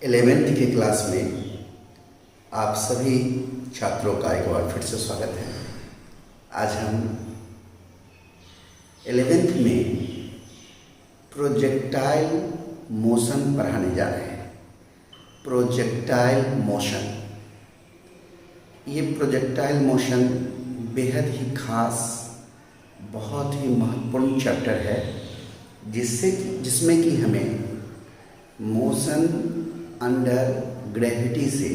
11वीं के क्लास में आप सभी छात्रों का एक बार फिर से स्वागत है। आज हम 11वीं में प्रोजेक्टाइल मोशन पढ़ाने जा रहे हैं। प्रोजेक्टाइल मोशन, ये प्रोजेक्टाइल मोशन बेहद ही खास, बहुत ही महत्वपूर्ण चैप्टर है जिसमें कि हमें मोशन अंडर ग्रेविटी से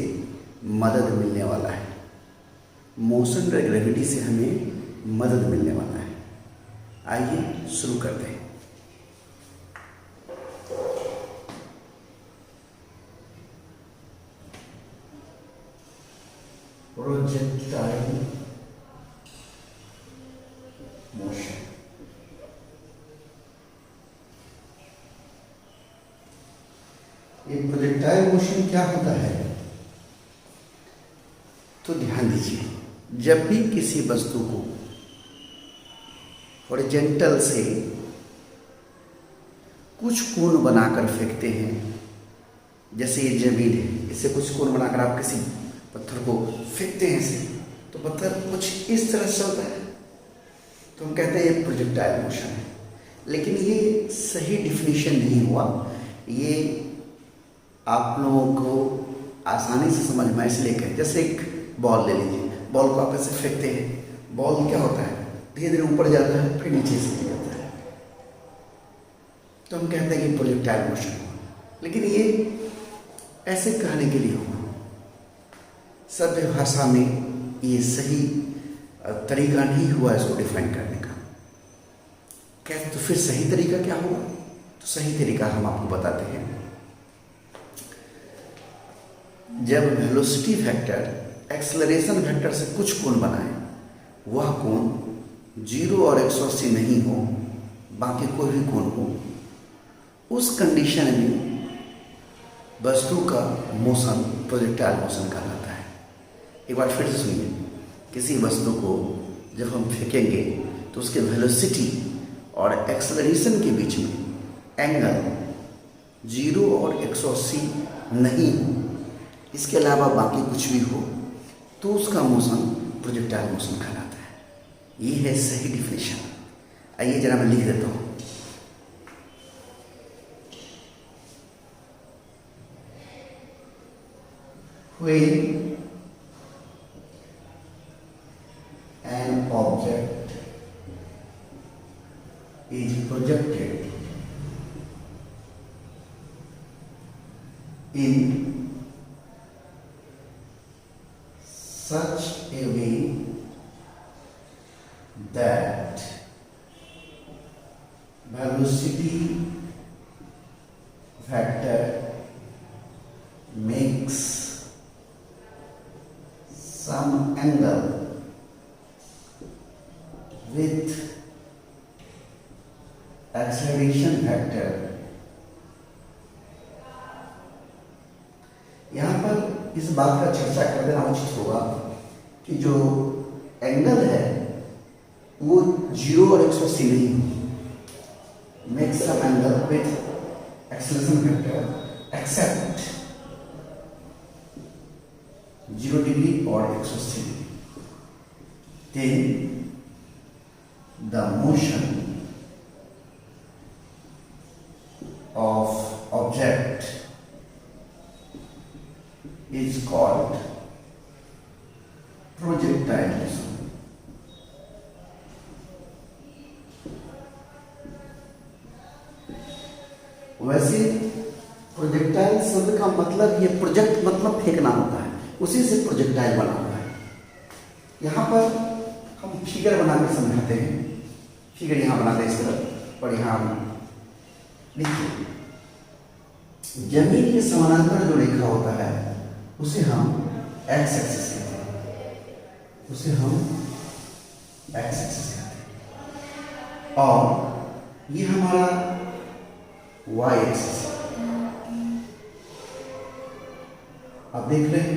मदद मिलने वाला है। मोशन अंडर ग्रेविटी से हमें मदद मिलने वाला है। आइए शुरू करते हैं। प्रोजेक्टाइल मोशन, ये प्रोजेक्टाइल मोशन क्या होता है तो ध्यान दीजिए। जब भी किसी वस्तु को हॉरिजॉन्टल से कुछ कोण बनाकर फेंकते हैं, जैसे ये जमीन है, इससे कुछ कोण बनाकर आप किसी पत्थर को फेंकते हैं इसे, तो पत्थर कुछ इस तरह से चलता है, तो हम कहते हैं ये प्रोजेक्टाइल मोशन है। लेकिन ये सही डिफिनीशन नहीं हुआ। ये आप लोगों को आसानी से समझ में इसलिए कहें, जैसे एक बॉल ले लीजिए, बॉल को आप ऐसे फेंकते हैं, बॉल क्या होता है, धीरे धीरे ऊपर जाता है, फिर नीचे से जाता है, तो हम कहते हैं कि प्रोजेक्टाइल मोशन हुआ। लेकिन ये ऐसे कहने के लिए हुआ, सभ्य भाषा में ये सही तरीका नहीं हुआ इसको डिफाइन करने का। क्या तो फिर सही तरीका क्या हुआ? तो सही तरीका हम आपको बताते हैं। जब वेलोसिटी वेक्टर एक्सेलरेशन वेक्टर से कुछ कोण बनाए, वह कोण 0 और 180 नहीं हो, बाकी कोई भी कोण हो, उस कंडीशन में वस्तु का मोशन प्रोजेक्टाइल मोशन कहलाता है। एक बार फिर से सुनिए। किसी वस्तु को जब हम फेंकेंगे तो उसके वेलोसिटी और एक्सेलरेशन के बीच में एंगल 0 और 180 नहीं हो, इसके अलावा बाकी कुछ भी हो, तो उसका मोशन प्रोजेक्टाइल मोशन कहलाता है। ये है सही डिफिनेशन। आइए जरा मैं लिख देता हूँ। When an object is projected in such a way that velocity vector makes some angle with acceleration vector। यहाँ पर इस बात का चर्चा कर देना उचित होगा कि जो एंगल है वो 0 और 180 नहीं हो। Make some angle with acceleration vector except 0 degree और 180 degree, then the motion of object is called projectile motion। वैसे प्रोजेक्टाइल शब्द का मतलब, ये प्रोजेक्ट मतलब फेंकना होता है, उसी से प्रोजेक्टाइल बना हुआ है। यहाँ पर हम फिगर बनाकर समझाते हैं। फिगर यहाँ बनाते हैं इस तरह, और यहाँ देखिए जमीन के समानांतर जो रेखा होता है उसे हम एक्स एक्सिस कहते हैं, उसे हम एक्स एक्सिस कहते हैं, और ये हमारा वाई एक्सिस है। आप देख रहे हैं,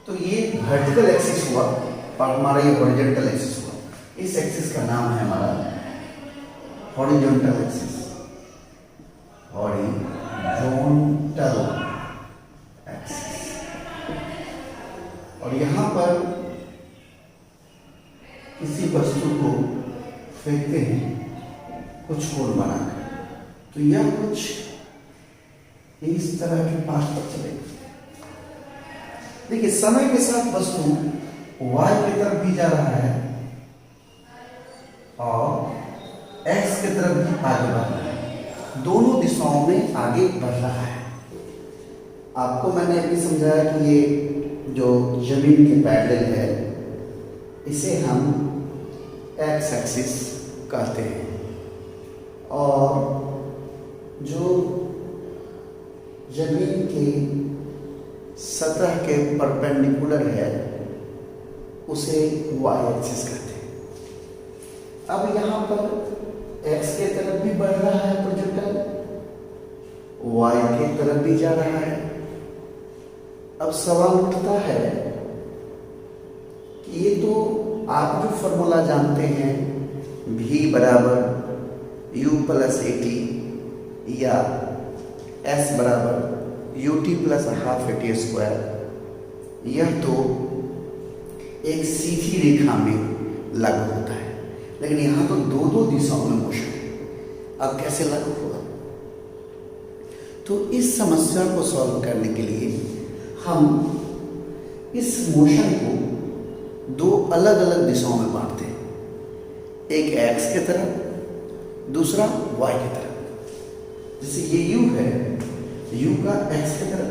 तो ये वर्टिकल एक्सिस हुआ और हमारा ये हॉरिजॉन्टल एक्सिस हुआ। इस एक्सिस का नाम है हमारा हॉरिजॉन्टल एक्सिस, हॉरिजॉन्टल तो यह कुछ इस तरह के पास्ट पर चलेगा। देखिए समय के साथ वस्तु y की तरफ भी जा रहा है और x की तरफ भी आगे बढ़ रहा है, दोनों दिशाओं में आगे बढ़ रहा है। आपको मैंने अभी समझाया कि ये जो जमीन के पैरेलल है इसे हम एक्स एक्सिस कहते हैं, और जो जमीन के सतह के परपेंडिकुलर है उसे वाई एक्सिस कहते हैं। अब यहाँ पर एक्स के तरफ भी बढ़ रहा है प्रोजेक्टर, वाई के तरफ भी जा रहा है। अब सवाल उठता है कि ये तो आप जो फॉर्मूला जानते हैं v बराबर u प्लस ए टी या s बराबर U T plus half A T square, यह तो एक सीधी रेखा में लागू होता है, लेकिन यहाँ तो दो दो दिशाओं में मोशन है। अब कैसे लागू होगा? तो इस समस्या को सॉल्व करने के लिए हम इस मोशन को दो अलग अलग दिशाओं में बांटते हैं, एक x की तरफ, दूसरा y की तरफ। जैसे ये u है, u का x की तरफ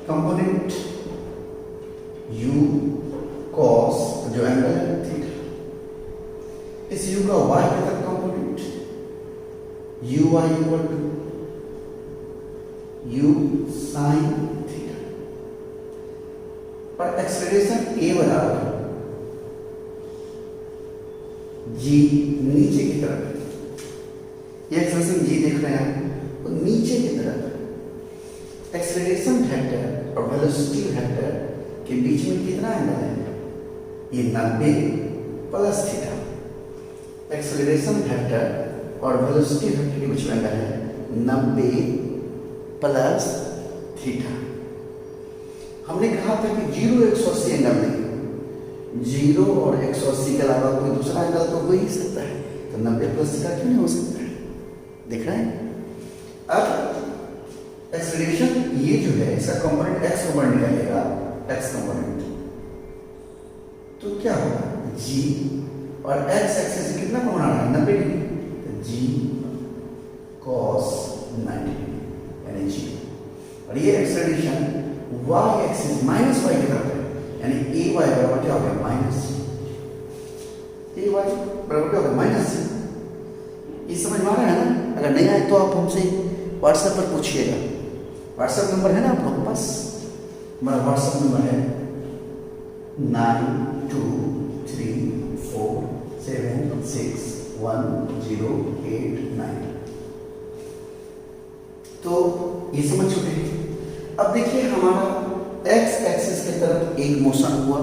कंपोनेंट u cos जो एंगल है थीटा, इस u का y की तरफ component uy equal to u sin theta, और एक्सेलरेशन a बराबर g नीचे की तरफ है। ये एक्सेलरेशन g देख रहे हैं तो नीचे की तरफ एक्सेलरेशन वेक्टर और वेलोसिटी वेक्टर के बीच में कितना एंगल है? ये 90 प्लस थीटा। एक्सेलरेशन वेक्टर और वेलोसिटी वेक्टर के बीच में एंगल है 90 प्लस थीटा। हमने कहा था कि 0 180 एंगल नहीं, 0 और 180 के अलावा कोई दूसरा एंगल तो हो ही सकता है, तो 90 प्लस थीटा क्यों नहीं हो सकता है? देख रहे हैं? अब एक्सेलरेशन ये जो है इसका कंपोनेंट x कंपोनेंट निकलेगा, x कंपोनेंट, तो क्या होगा? g और x एक्सिस से कितना कोण आ रहा है? 90 डिग्री, तो g cos 90 डिग्री यानी g। और ये acceleration y axis minus y की तरफ है, यानी ay बराबर क्या हो गया? माइनस ay बराबर क्या हो गया? माइनस। ये समझ में आ रहा है ना? अगर नहीं आए तो आप हमसे व्हाट्सएप पर पूछिएगा। व्हाट्सएप नंबर है ना आप लोगों के पास? हमारा व्हाट्सएप नंबर है 9234761089। तो ये समझ चुके हैं। अब देखिए हमारा x एक्सिस की तरफ एक मोशन हुआ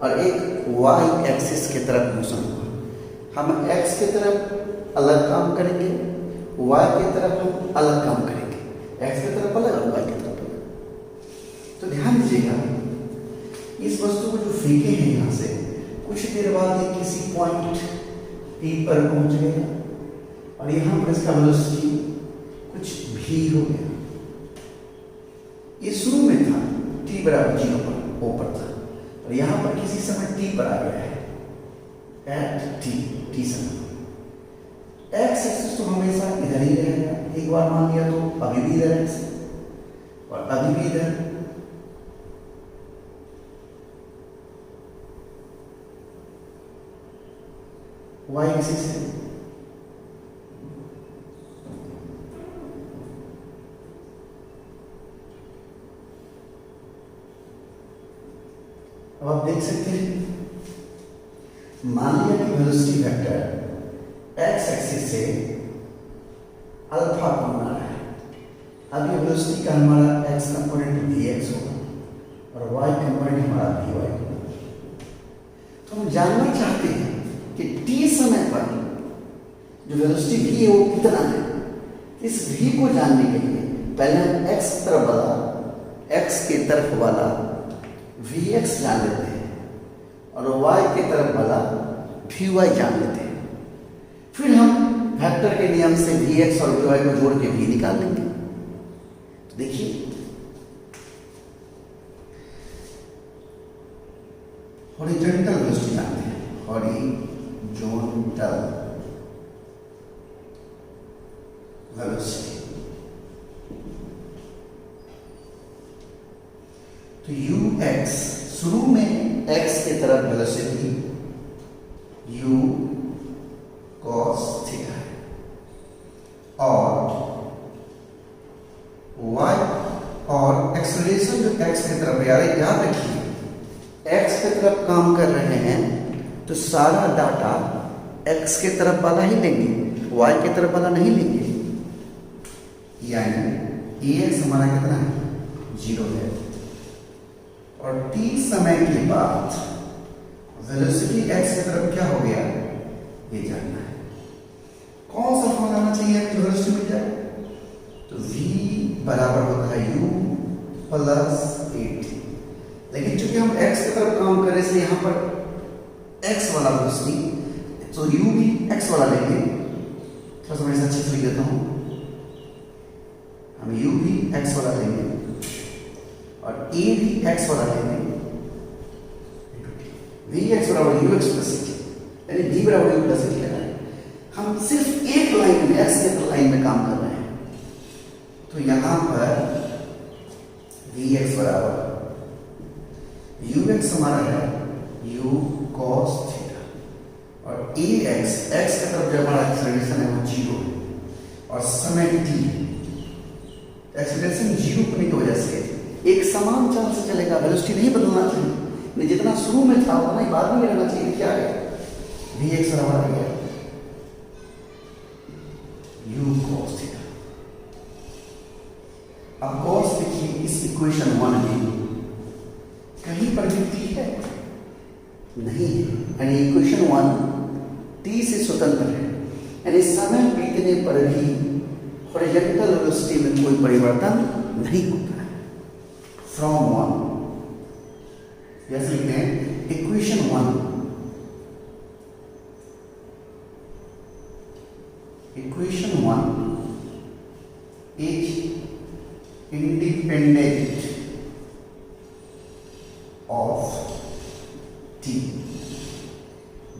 और एक y एक्सिस की तरफ मोशन हुआ। हम x की तरफ अलग काम करेंगे, y की तरफ हम अलग काम करेंगे, x की तरफ अलग और y की तरफ अलग। तो ध्यान दीजिएगा, इस वस्तु को जो फेंके हैं यहाँ से कुछ देर बाद ये किसी पॉइंट P पर पहुंच गया और यहाँ पर इसका वेलोसिटी कुछ v हो गया। ये शुरू में था t बराबर 0 पर ऊपर था और यहाँ पर किसी समय t पर आ गया है, एट t समय। x एक्सिस तो हमेशा इधर ही रहेगा, एक बार मान लिया तो अभी भी इधर x और अभी भी इधर। y एक्सिस है, अब आप देख सकते हैं, मान लिया कि वेलोसिटी वेक्टर x एक्सिस से अल्फा कोण आ रहा है। अब ये वेलोसिटी का हमारा x कंपोनेंट vx होगा और y कंपोनेंट हमारा vy होगा। तो हम जानना चाहते हैं कि t समय पर जो वेलोसिटी v है वो कितना है। इस v को जानने के लिए पहले हम x तरफ वाला, x के तरफ वाला vx जान लेते हैं और y के तरफ वाला vy जान लेते हैं। फिर वेक्टर के नियम से Vx और Vy को जोड़ के V निकाल लेंगे। तो देखिए हॉरिजॉन्टल वेलोसिटी जानते हैं, हॉरिजॉन्टल वेलोसिटी। तो ux शुरू में x की तरफ वेलोसिटी u cos थीटा और y और एक्सेलरेशन जो x की तरफ, याद रखिए x की तरफ काम कर रहे हैं तो सारा डाटा x की तरफ वाला ही लेंगे, y की तरफ वाला नहीं लेंगे। यानी ax हमारा कितना है, 0 है। और t समय के बाद वेलोसिटी x की तरफ क्या हो गया, ये जानना है। कौन सा फॉर्मूला आना चाहिए कि वेलोसिटी मिल जाए, तो v बराबर होता है u प्लस at। लेकिन चूंकि हम x की तरफ काम कर रहे हैं इसलिए यहाँ पर x वाला वेलोसिटी, तो u भी x वाला लेंगे। थोड़ा सा मैं अच्छे से लिख देता हूँ, हम u भी x वाला लेंगे और a भी x वाला लेंगे। vx बराबर ux प्लस at, यानी v बराबर u प्लस at लगाए। हम सिर्फ एक लाइन में, x के लाइन में काम कर रहे हैं। तो यहां पर vx बराबर ux हमारा है u cos थीटा और ax, x की तरफ जो हमारा एक्सेलरेशन है वो 0 है और समय t, एक्सेलरेशन 0 होने की वजह से एक समान चाल से चलेगा, वेलोसिटी नहीं बदलना चाहिए। जितना शुरू में था उतना ही बाद में रहना चाहिए। क्या है, vx बराबर आ गया u cos थीटा। अब cos देखिए इस इक्वेशन 1 में कहीं पर भी t है नहीं है, यानी इक्वेशन 1 t से स्वतंत्र है, यानी समय बीतने पर भी हॉरिजॉन्टल वेलोसिटी में कोई परिवर्तन नहीं होता है। फ्रॉम 1 जैसे लिखते हैं equation 1, equation 1 is independent of t,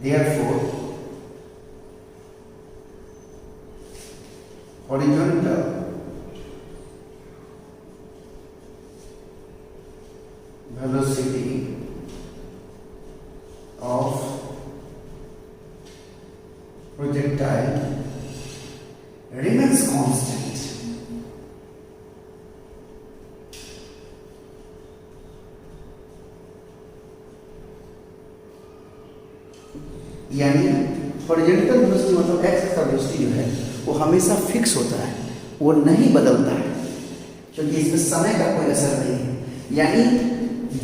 therefore horizontal velocity of projectile remains constant। यानी हॉरिजॉन्टल वेलोसिटी मतलब x का वेलोसिटी जो है वो हमेशा फिक्स होता है, वो नहीं बदलता है, क्योंकि इसमें समय का कोई असर नहीं है। यानी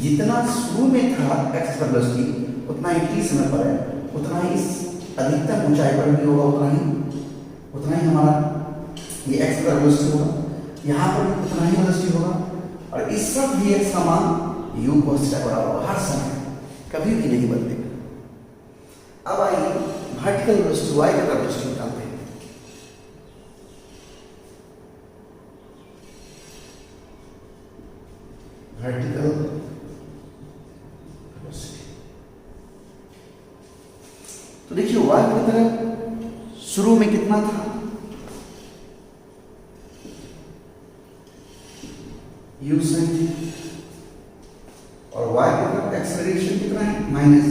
जितना शुरू में था x का वेलोसिटी उतना ही t समय पर है, उतना ही इस अधिकतम ऊंचाई पर भी होगा, उतना ही हमारा ये x का वेलोसिटी होगा, यहाँ पर भी उतना ही वेलोसिटी होगा और इस सब vx का मान u cos थीटा बराबर होगा, हर समय कभी भी नहीं बदलेगा। अब आइए वर्टिकल वेलोसिटी y का वेलोसिटी निकालते हैं। वर्टिकल वेलोसिटी, तो देखिए y की तरफ शुरू में कितना था, u sin, और y की तरफ एक्सेलरेशन कितना है, माइनस।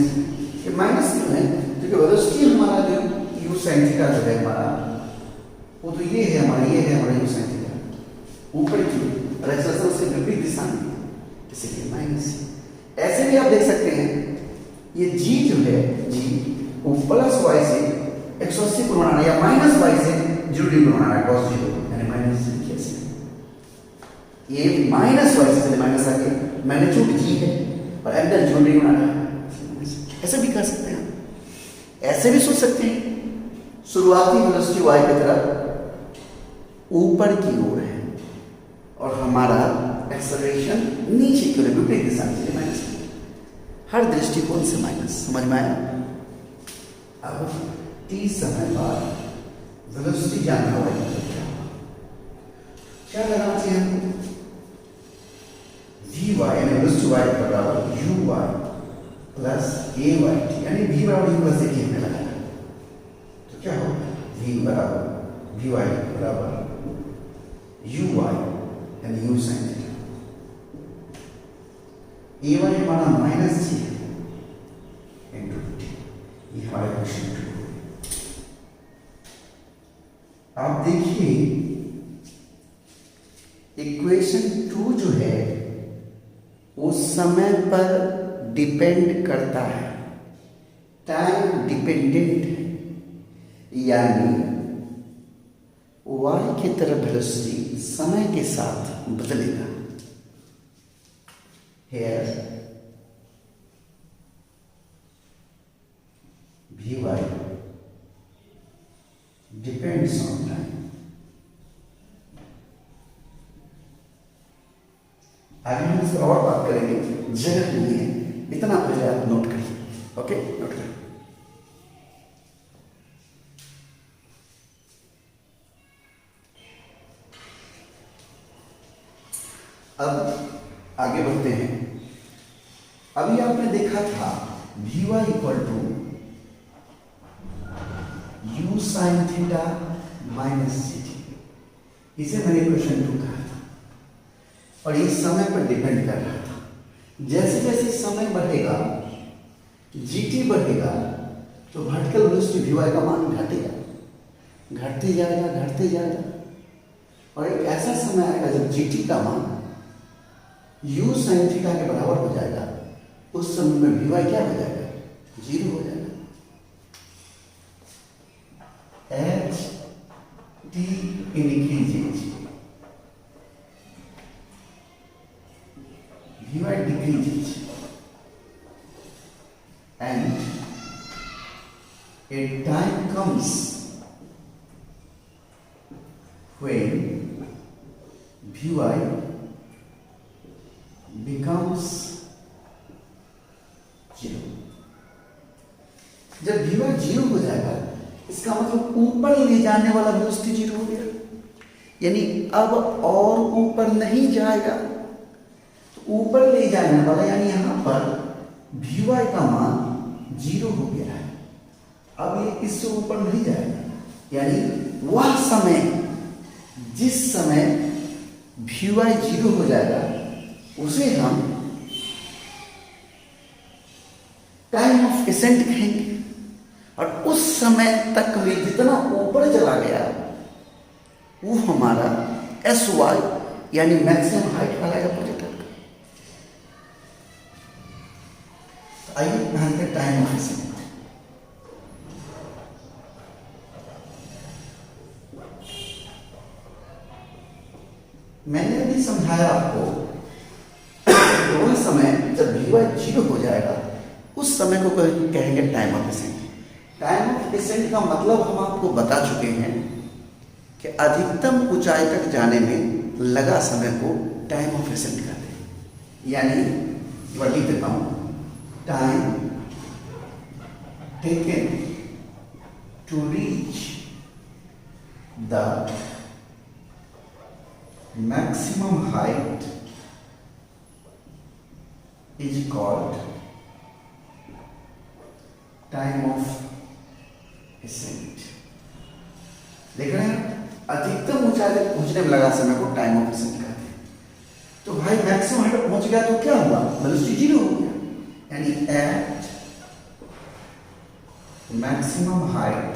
ये माइनस क्यों है, क्योंकि वेलोसिटी हमारा जो u sin थीटा जो है हमारा, वो तो ये है हमारा, ये है हमारा u sin थीटा ऊपर की, और एक्सेलरेशन उसके विपरीत दिशा में, इसलिए माइनस। ऐसे भी आप देख सकते हैं ये g जो है, g वो प्लस y से 180 कोण बनाना या माइनस y से 0 डिग्री बनाना है, cos 0, यानी माइनस। ये माइनस y से माइनस आके मैग्नीट्यूड g है और एंगल 0 डिग्री बनाना है, ऐसे भी कर सकते हैं। ऐसे भी सोच सकते हैं शुरुआती वेलोसिटी y की तरफ ऊपर की ओर है और हमारा एक्सेलरेशन नीचे की ओर है, विपरीत दिशा में, माइनस। हर दृष्टिकोण से माइनस, समझ में आया। अब t समय बाद वेलोसिटी जानना होगा क्या लगाना चाहिए हमको, वी वाई यानी वेलोसिटी वाई बराबर U Y plus A Y T, यानी वी बराबर यू प्लस ए टी हमें लगाना है। तो क्या होगा, वी बराबर वी वाई बराबर यू वाई यानी U sine theta, A Y हमारा माइनस जी है इंटू टी, ये हमारा क्वेश्चन 2। आप देखिए इक्वेशन 2 जो है वो समय पर डिपेंड करता है, टाइम डिपेंडेंट है, यानी y की तरफ वेलोसिटी समय के साथ बदलेगा। Here Vy depends on time। आगे हम इस पर और बात करेंगे, जगह नहीं है, इतना पहले आप नोट करिए। ओके, नोट करिए। अब आगे बढ़ते हैं। अभी आपने देखा था Vy equal to U sine theta minus C T, इसे मैंने क्वेश्चन 2 कहा था, और ये समय पर डिपेंड कर रहा था। जैसे जैसे समय बढ़ेगा, जीटी बढ़ेगा, तो वर्टिकल वेलोसिटी Vy का मान घटेगा, घटते जाएगा, घटते जाएगा, और एक ऐसा समय आएगा जब जीटी का मान यू साइन थीटा के बराबर हो जाएगा। उस समय में Vy क्या हो जाएगा, 0 हो जाएगा। H T increases, Vy decreases, and a time comes when Vy becomes 0। जब Vy 0 हो जाएगा, इसका मतलब ऊपर ले जाने वाला वेलोसिटी 0 हो गया, यानी अब और ऊपर नहीं जाएगा। तो ऊपर ले जाने वाला यानी यहां पर Vy का मान 0 हो गया है, अब ये इससे ऊपर नहीं जाएगा, यानी वह समय जिस समय Vy 0 हो जाएगा उसे हम टाइम ऑफ एसेंट कहेंगे। और उस समय तक में जितना ऊपर चला गया वो हमारा एस वाई यानी मैक्सिमम हाइट कहलाएगा प्रोजेक्टर का। तो आइए जानते हैं टाइम ऑफ एसेंट। मैंने अभी समझाया आपको तो वह समय जब Vy 0 हो जाएगा उस समय को कहेंगे time of accent. Time of accent का मतलब हम आपको बता चुके हैं कि अधिकतम ऊंचाई तक जाने में लगा समय को टाइम ऑफ एसेंट कहते हैं, यानी मैं लिख देता हूं, time taken to reach the maximum height is called time of ascent. देख रहे हैं, अधिकतम ऊंचाई तक पहुंचने में लगा समय को टाइम ऑफ एसेंट कहते हैं। तो भाई मैक्सिमम हाइट पर पहुंच गया तो क्या हुआ, वेलोसिटी 0 हो गया, यानी एट मैक्सिमम हाइट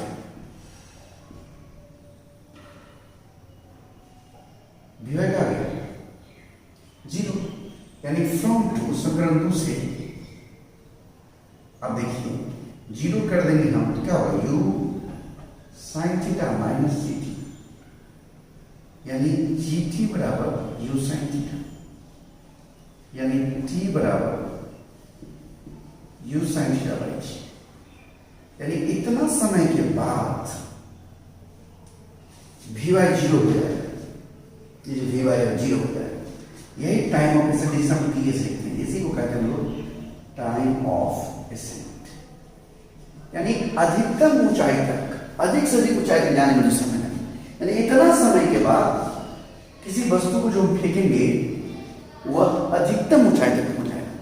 Vy क्या आ गया 0, यानी फ्रॉम टू समीकरण 2 से अब देखिए 0 कर देंगे हम तो क्या होगा, you sine theta minus G T, यानी जी टी बराबर यू साइन थीटा, यानी टी बराबर यू साइन थीटा बाई जी। यानी इतना समय के बाद Vy 0 हो जाएगा, ये Vy 0 हो जाएगा, यही टाइम ऑफ एसेंट जिसे हम टी से लिखते हैं, इसी को कहते हैं हम लोग टाइम ऑफ एसेंट। यानी अधिकतम ऊंचाई तक अधिक से अधिक ऊंचाई तक जाने में जो समय लगे, यानी इतना समय के बाद किसी वस्तु को जो हम फेंकेंगे वह अधिकतम ऊंचाई तक पहुंचाएगा,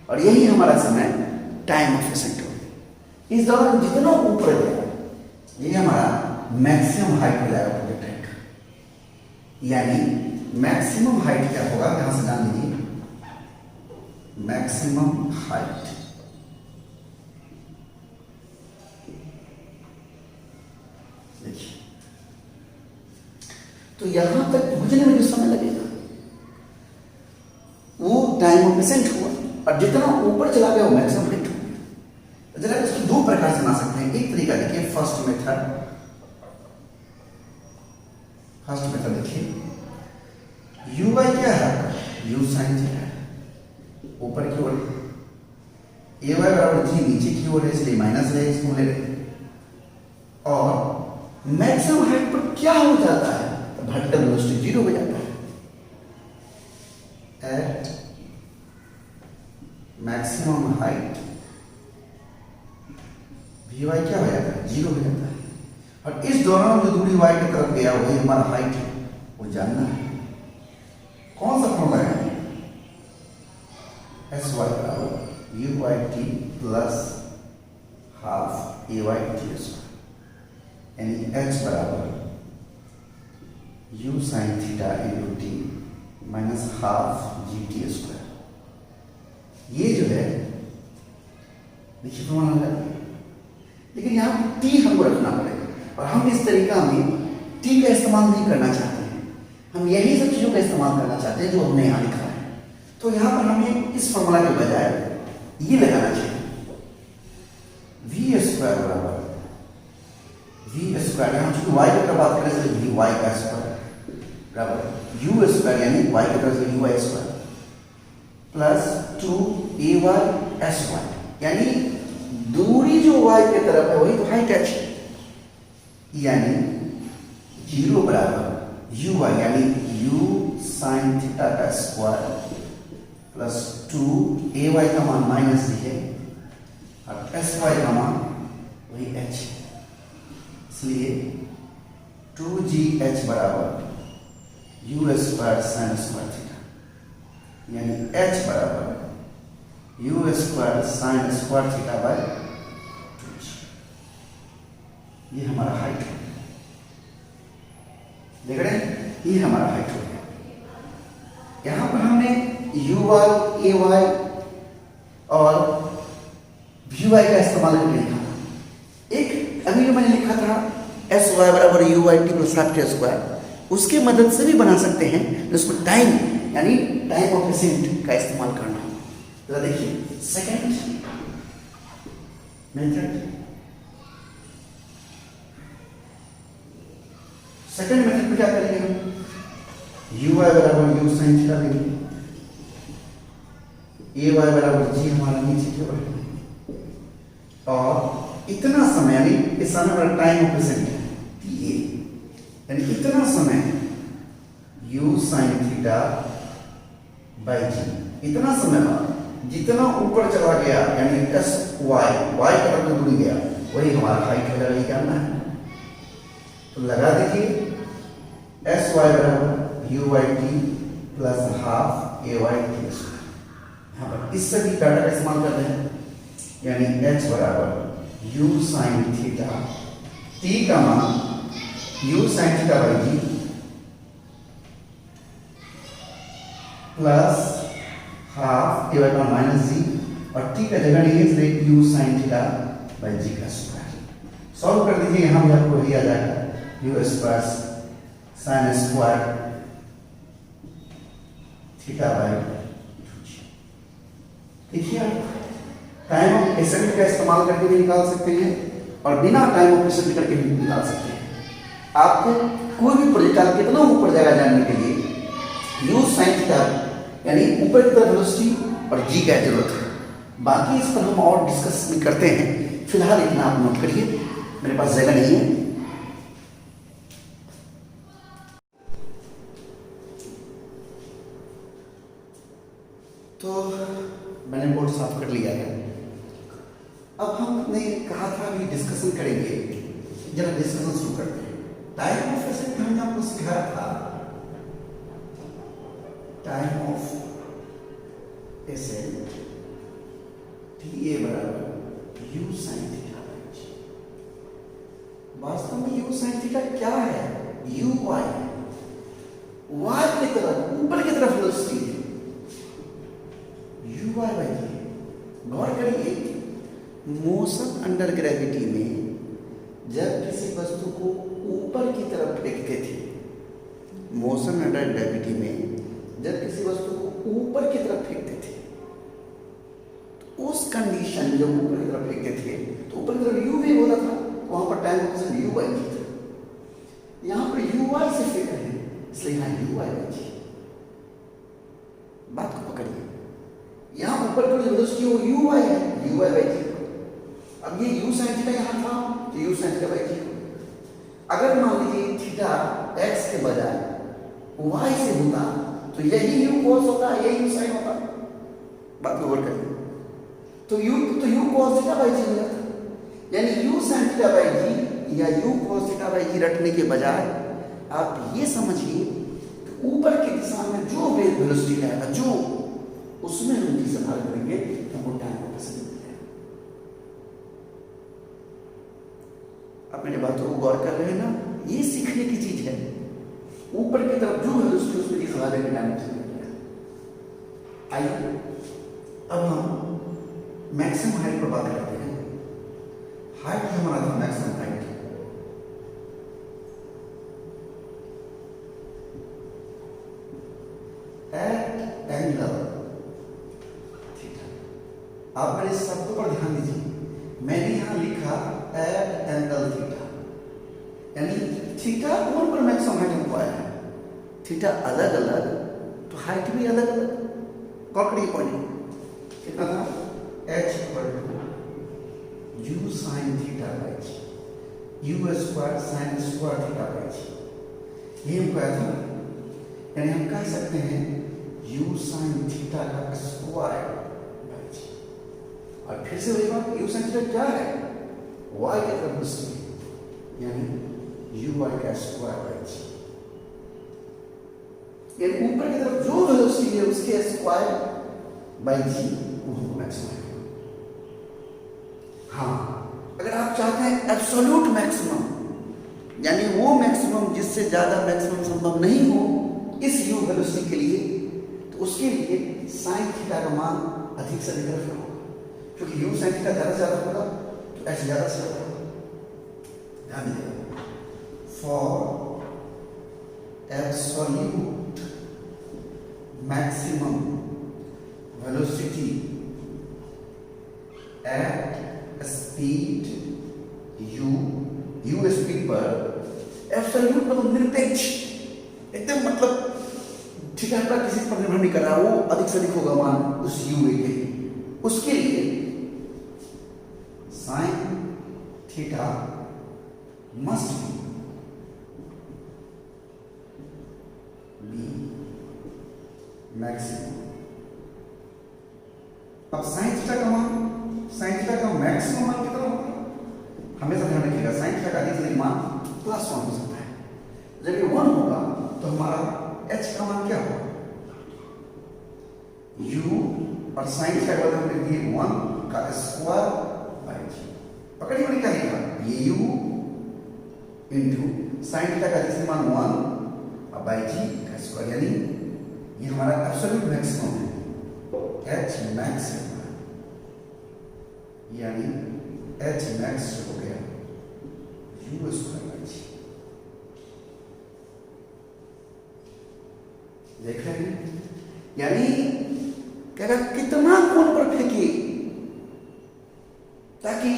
और यही हमारा समय टाइम ऑफ एसेंट हो गया। इस दौरान जितना ऊपर जाएगा ये हमारा मैक्सिमम हाइट हो जाएगा प्रोजेक्टाइल का। यानी मैक्सिमम हाइट क्या होगा, यहां से जान लीजिए, मैक्सिमम हाइट देखिए, तो यहां तक पहुंचने में जो समय लगेगा वो टाइम ऑफ एसेंट हुआ, और जितना ऊपर चला गया वो मैक्सिमम हाइट हो गया। जरा इसको दो प्रकार से बना सकते हैं। एक तरीका देखिए, फर्स्ट मेथड देखिए, यू वाई क्या है, यू साइन थीटा ऊपर की ओर, ए वाई बराबर जी नीचे की ओर है, इसलिए माइनस है, इसको ले लेते हैं। और मैक्सिमम हाइट पर क्या हो जाता है, तो वर्टिकल वेलोसिटी 0 हो जाता है। At maximum height V Y क्या हो जाता है, 0 हो जाता है। और इस दौरान जो दूरी y की तरफ गया वही हमारा हाइट है, वो जानना है। कौन सा फॉर्मूला है, एस वाई बराबर U Y T plus half A Y T square, यानी एच बराबर U sine theta into T minus half G T square. ये जो है देखिए फॉर्मूला है, लेकिन यहाँ टी हमको रखना पड़ेगा, और हम इस तरीका में टी का इस्तेमाल नहीं करना चाहते हैं। हम यही सब चीज़ों का इस्तेमाल करना चाहते हैं जो हमने यहाँ लिखा है। तो यहाँ पर हमें इस फॉर्मूला के बजाय ये लगाना चाहिए, वी स्क्वायर बराबर वी स्क्वायर, यहाँ चूंकि वाई की तरफ बात करें तो वी वाई का स्क्वायर बराबर यू स्क्वायर, यानी वाई की तरफ से U Y square plus 2ay S Y, यानी दूरी जो y की तरफ है वही तो हाइट एच, यानी 0 बराबर यू वाई, यानी यू साइन थीटा का स्क्वायर प्लस 2ay का मान माइनस है और एस वाई का मान वही h, इसलिए 2gh बराबर U square sine square theta, यानी h बराबर U square sine square theta by 2g। ये हमारा हाइट हो गया, देख रहे हैं, ये हमारा हाइट हो गया। यहां पर हमने यू वाई, ए वाई और वी वाई का इस्तेमाल करके लिखा था। एक अभी जो मैंने लिखा था एस वाई बराबर U Y T plus half T square, उसके मदद से भी बना सकते हैं, जिसको टाइम यानी टाइम ऑफ एसेंट का इस्तेमाल करना हो। तो देखिए सेकंड मेथड में क्या करेंगे हम, यू वाई बराबर यू साइन थीटा लेंगे, ए वाई बराबर जी हमारा नीचे की ओर, और इतना समय यानी इस समय हमारा टाइम ऑफ एसेंट है टी, यानी इतना समय यू साइन थीटा बाई जी, इतना समय बाद जितना ऊपर चला गया यानी एस वाई वाई का तरफ दूरी गया वही हमारा हाइट हो जाएगा, ये जानना है। तो लगा देखिए एस वाई बराबर U Y T plus half A Y T square, यहाँ पर इस सभी डाटा का इस्तेमाल करते हैं, यानी एच बराबर यू साइन थीटा, टी का मान U sine theta by G plus half A Y का माइनस जी, और टी का जगह नहीं है इसलिए U sine theta by G का स्क्वायर। सॉल्व कर दीजिए, यहां भी आपको वही आ जाएगा you square sine square theta by 2g। देखिए आप टाइम ऑफ एसेंट का इस्तेमाल करके भी निकाल सकते हैं और बिना टाइम ऑफ एसेंट करके भी निकाल सकते हैं। आपको कोई भी प्रोजेक्टाइल कितना ऊपर जाएगा जानने के लिए यू साइन थीटा यानी ऊपर की तरफ वेलोसिटी और जी का जरूरत है। बाकी इस पर हम और डिस्कस भी करते हैं, फिलहाल इतना आप नोट करिए, मेरे पास जगह नहीं है। तो मैंने बोर्ड साफ कर लिया है। अब हम अपने कहा था अभी डिस्कशन करेंगे जरा डिस्कशन शुरू करते हैं। टाइम ऑफ एसेट हमने आपको सिखाया था, टाइम ऑफ एसेट TA बराबर U sin theta by G। वास्तव में U sin थीटा क्या है? U y है, y की तरफ ऊपर की तरफ वेलोसिटी है, U y बाई G। गौर करिए, मोशन अंडर ग्रेविटी में जब किसी वस्तु को ऊपर की तरफ फेंकते थे, मोशन अंडर ग्रेविटी में जब किसी वस्तु को ऊपर की तरफ फेंकते थे, तो उस कंडीशन जब ऊपर की तरफ फेंकते थे तो ऊपर की तरफ u भी होता था, तो वहां पर टाइम फंक्शन u बाई जी था। यहां पर u y से फेंक रहे हैं, इसलिए यहां u y बाई जी। बात को पकड़िए, यहां ऊपर की जो वेलोसिटी वो u y है, u y बाई जी। अब ये u sin थीटा यहां था, तो u sin थीटा बाई जी। अगर मान लीजिए थीटा x के बजाय y से होता तो यही u cos होता, यही u sin होता। बात को गौर करिए, तो u cos थीटा बाई जी हो जाता। यानी u sin थीटा बाई जी या u cos थीटा बाई जी रटने के बजाय आप ये समझिए कि ऊपर की दिशा में जो वेलोसिटी रहेगा, जो उसमें हम इस्तेमाल करेंगे तो वो टाइम ऑफ एसेट मिल जाएगा। आप मेरी बातों को गौर कर रहे हैं ना? ये सीखने की चीज है। ऊपर की तरफ जो वेलोसिटी उसमें इस्तेमाल करेंगे टाइम ऑफ एसेट मिल जाएगा। आइए अब हम मैक्सिमम हाइट पर बात करते हैं। हाइट हमारा था maximum height, at angle theta. आप मेरे शब्दों पर ध्यान दीजिए, मैंने यहां लिखा एट एंगल थीटा, यानी थीटा कोण पर मैक्सिमम हाइट हमको आया है। थीटा अलग अलग तो हाइट भी अलग अलग। कॉकड़ी पॉइंट कितना था? h equal to u sin theta by g, u square sin square theta by g. ये हमको आया था, यानी हम कह सकते हैं u sin थीटा का स्क्वायर बाई जी। और फिर से वही बात, u sin थीटा क्या है? y की तरफ वेलोसिटी, यानी u y का स्क्वायर बाई जी। यानी ऊपर की तरफ जो वेलोसिटी है उसके स्क्वायर बाई जी वो हमको मैक्सिमम है। हाँ, अगर आप चाहते हैं एब्सोल्यूट मैक्सिमम, यानी वो मैक्सिमम जिससे ज्यादा मैक्सिमम संभव नहीं हो इस u वेलोसिटी के लिए, तो उसके लिए sin थीटा का मान अधिक से अधिक रखना होगा, क्योंकि u sin थीटा ज्यादा से ज्यादा होगा तो h ज्यादा से ज्यादा होगा। ध्यान दीजिएगा, for absolute maximum velocity at speed u speed पर, एब्सोल्यूट मतलब निरपेक्ष, एकदम मतलब थीटा का किसी पर निर्भर नहीं कर रहा, वो अधिक से अधिक होगा मान उस u के, उसके लिए sin theta must be maximum. अब sin थीटा का मान, sin थीटा का मैक्सिमम मान कितना होगा? हमेशा ध्यान रखिएगा, sin थीटा का अधिक से अधिक मान +1 हो सकता है। जब ये 1 होगा तो हमारा h का मान क्या होगा? u और sin थीटा का हम लिख दिए 1 का स्क्वायर बाई जी। पकड़िए मैंने क्या लिखा? ये u इंटू sin थीटा का अधिक से मान 1 और बाई जी का स्क्वायर, यानी ये हमारा एब्सोल्यूट मैक्सिमम है, h मैक्सिमम, यानी h मैक्स हो गया u स्क्वायर बाई जी। देख रहे हैं? यानी क्या कितना कोण पर फेंके ताकि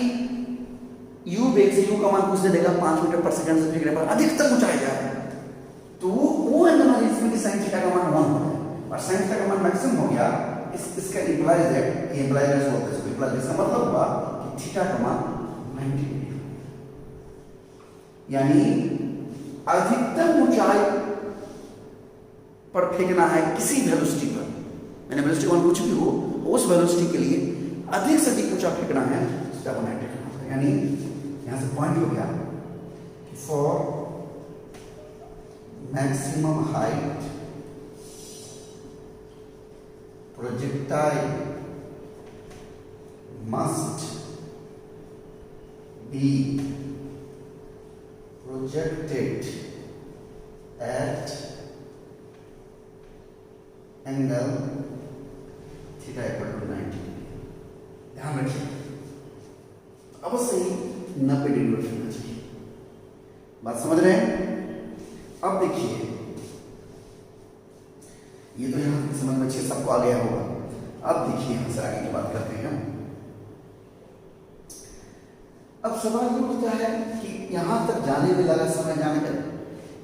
u वेग से u का मान कुछ दे देगा 5 मीटर पर सेकंड से फेंकने पर अधिकतम ऊंचाई जाए, तो वो एंगल जिसमें कि sin थीटा का मान 1 हो गया और sin थीटा का मान मैक्सिमम हो गया। इसका इंप्लाइज दैट, ये इंप्लाइज दैट होता है, इंप्लाइज इसका मतलब हुआ कि थीटा का मान 90 डिग्री, यानी अधिकतम ऊंचाई पर फेंकना है किसी वेलोसिटी पर, मैंने वेलोसिटी मान कुछ भी हो उस वेलोसिटी के लिए अधिक से अधिक ऊंचा फेंकना है, यानी यहां से पॉइंट हो गया for maximum height projectile must be projected at angle theta equal to 90। ध्यान रखिए, अवश्य ही 90 डिग्री रखना चाहिए। बात समझ रहे हैं? अब देखिए, ये तो यहां समझ में अच्छे सबको आ गया होगा। अब देखिए यहां से आगे की बात करते हैं। अब सवाल ये उठता है कि यहां तक जाने में लगा समय जानकर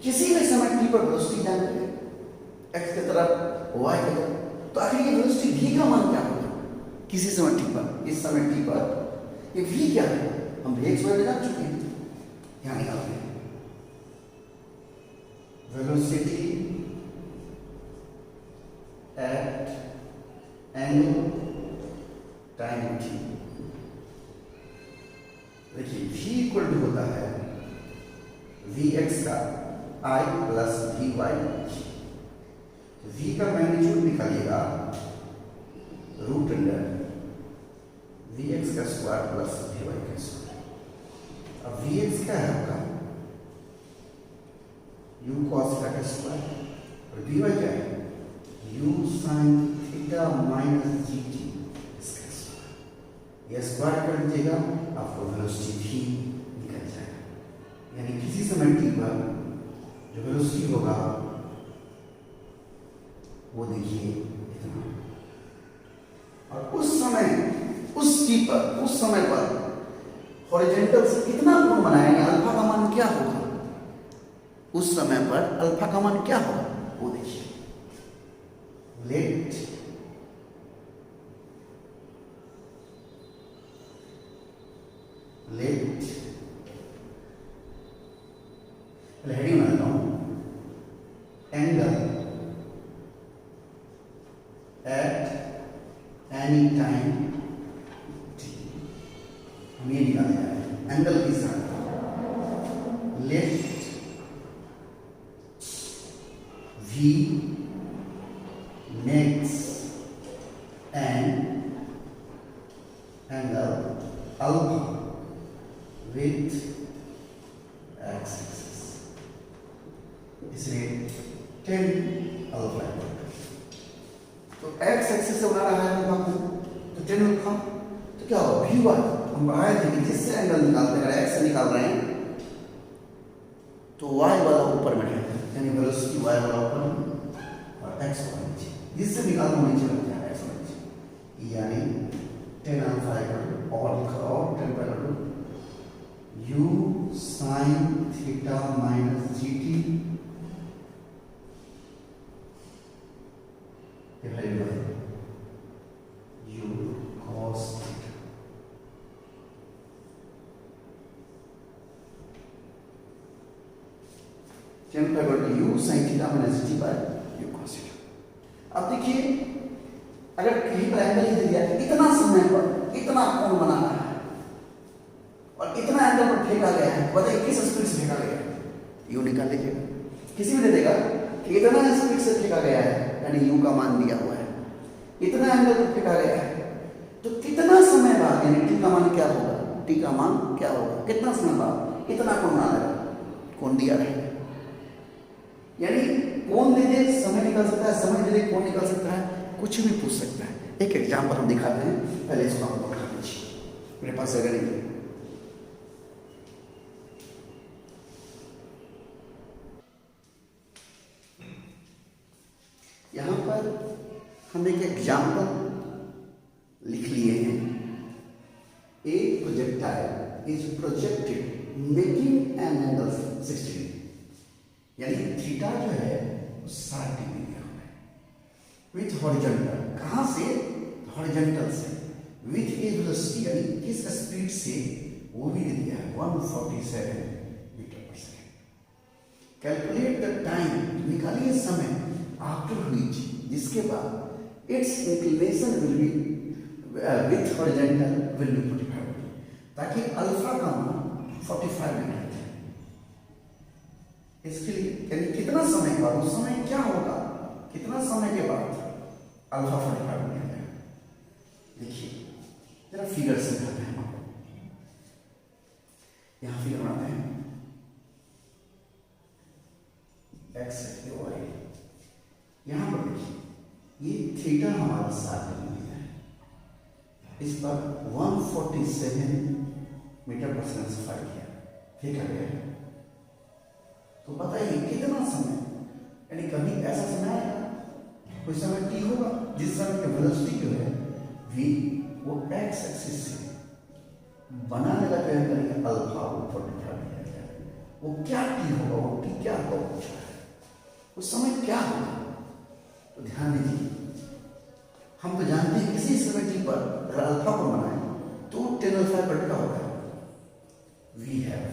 किसी भी समय t पर वेलोसिटी जानकर x की तरफ y की तरफ, तो आखिर ये वेलोसिटी v का मान क्या होगा? किसी समय t पर, इस समय t पर ये v क्या है? हम x y जान चुके हैं, यहां निकालते हैं velocity at any time t। देखिए v इक्वल टू होता है vx का I प्लस vy। v का मैग्नीट्यूड निकालिएगा रूट अंडर vx का स्क्वायर प्लस vy का स्क्वायर। अब vx क्या है आपका u cos थीटा का स्क्वायर, और vy क्या है u sin theta minus gt इसका स्क्वायर। यह स्क्वायर कर दीजिएगा, आपको वेलोसिटी v निकल जाएगा। यानी किसी समय t पर जो वेलोसिटी होगा वो देखिए इतना, और उस समय उस t पर, उस समय पर हॉरिजॉन्टल से कितना कोण बनाएंगे, अल्फा का मान क्या होगा? उस समय पर अल्फा का मान क्या होगा वो देखिए। लेट हेडिंग बना रहा हूं, angle at any time t। हम ये निकालने जा रहे हैं एंगल की साथ। Let v makes an angle alpha with x-axis, इसलिए 10 अल्फा। तो x एक्सिस से बना रहा है अल्फा को, तो 10 अल्फा, तो क्या होगा vy। हम बढ़ाए थे कि जिससे एंगल निकालते हैं, अगर x से निकाल रहे हैं तो y वाला ऊपर में है, यानी वेलोसिटी y वाला ऊपर और x वाला नीचे, जिससे निकालना नीचे लगता है x वाला नीचे, यानी 10 अल्फा और 10 पर u sin theta minus gt divided by u cos theta. चैन पर u sin theta minus gt by u cos theta. अब देखिए, अगर कहीं पर एंगल ही दे दिया इतना समय पर इतना कोण बना रहा है और इतना एंगल पर फेंका गया है, बताइए किस स्पीड से फेंका गया है? यू निकाल लीजिएगा, किसी भी दे देगा कि इतना स्पीड से फेंका गया है, यानी यू का मान दिया हुआ है, इतना एंगल पर फेंका गया है, तो कितना समय बाद, यानी टी का मान क्या होगा? टी का मान क्या होगा? कितना समय बाद इतना कोण बना रहेगा? कोण दिया रहेगा, यानी कोण दे दे समय निकल सकता है, समय दे दे कोण निकल सकता है, कुछ भी पूछ सकता है। एक एग्जाम्पल हम दिखाते हैं, पहले इसको आपको बता दीजिए, मेरे पास अगर नहीं। यहां पर हम एक एग्जाम्पल लिख लिए हैं। ए projectile is projected making an angle 60 degree, यानी थीटा जो है वो 60 डिग्री दिया हुआ है विथ हॉरिजॉन्टल। कहां से? हॉरिजॉन्टल से, विथ ए वेलोसिटी, यानी किस स्पीड से वो भी दिया है 147 मीटर पर सेकेंड। कैलकुलेट द टाइम, निकालिए समय आफ्टर व्हिच, जिसके बाद it's inclination will be with horizontal will be 45 degree, ताकि अल्फा का मान 45 डिग्री है। इसके लिए यानी कितना समय के बाद, उस समय क्या होगा, कितना समय के बाद अल्फा 45 बन गया। देखिए जरा फिगर से दिखाते हैं आपको, यहां फिगर बनाते हैं एक्स वाई। यहां पर देखिए ये थीटा हमारा 7 डिग्री है, इस पर 147 मीटर पर सेकंड से फाइव किया, ठीक है। तो बताइए कितना समय, यानी कभी ऐसा समय आएगा, कोई समय टी होगा जिस समय की वेलोसिटी जो है v वो एक्स एक्सिस से बनाने का प्रयास करेंगे अल्फा वो 45 दिया गया, वो क्या टी होगा, वो टी क्या होगा पूछा है, उस समय क्या होगा। तो ध्यान दीजिए, हम तो जानते हैं किसी समय टी पर अगर अल्फा को बनाए तो tan अल्फा पर क्या होगा, वी हैव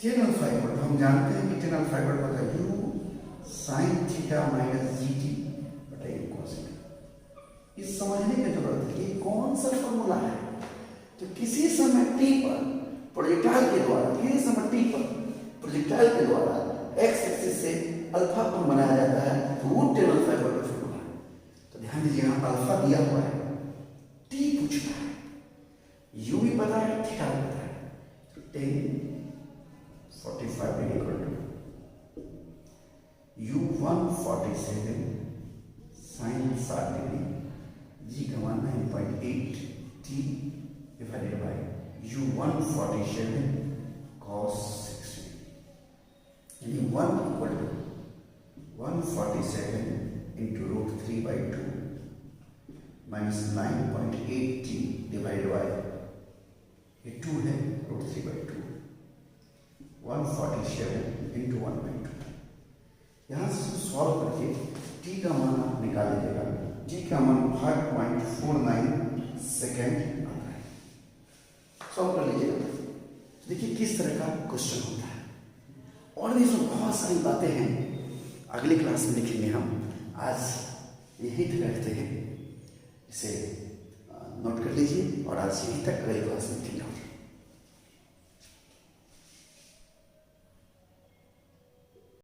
tan अल्फा पर, हम जानते हैं कि tan अल्फा पर होता है u sin theta minus gt बटा a cos थीटा। इस समझने की जरूरत है कि कौन सा फॉर्मूला है। तो किसी समय t पर प्रोजेक्टाइल के द्वारा, किसी समय t पर प्रोजेक्टाइल के द्वारा x एक्सिस से अल्फा कोण बनाया जाता है, तो वो tan अल्फा पर फॉर्मूला है। तो ध्यान दीजिए यहाँ अल्फा दिया हुआ है, t पूछना है, u भी पता है, थीटा भी पता है, तो tan 45 equal to u 147 sin 7 degree g का मान 9.8 t divided by u 147 cos 60, यानी 1 equal to 147 into root 3/2 minus 9.8 t divided by ये 2 है रूट 3/2 147 इंटू 1/2। यहाँ से सॉल्व करके t का मान आप निकाल लीजिएगा, t का मान 5.49 सेकेंड आता है। सॉल्व कर लीजिएगा, देखिए किस तरह का क्वेश्चन होता है। और भी इसमें बहुत सारी बातें हैं, अगली क्लास में देखेंगे हम। आज यहीं तक रखते हैं, इसे नोट कर लीजिए और आज यहीं तक, अगली क्लास में ठीक है।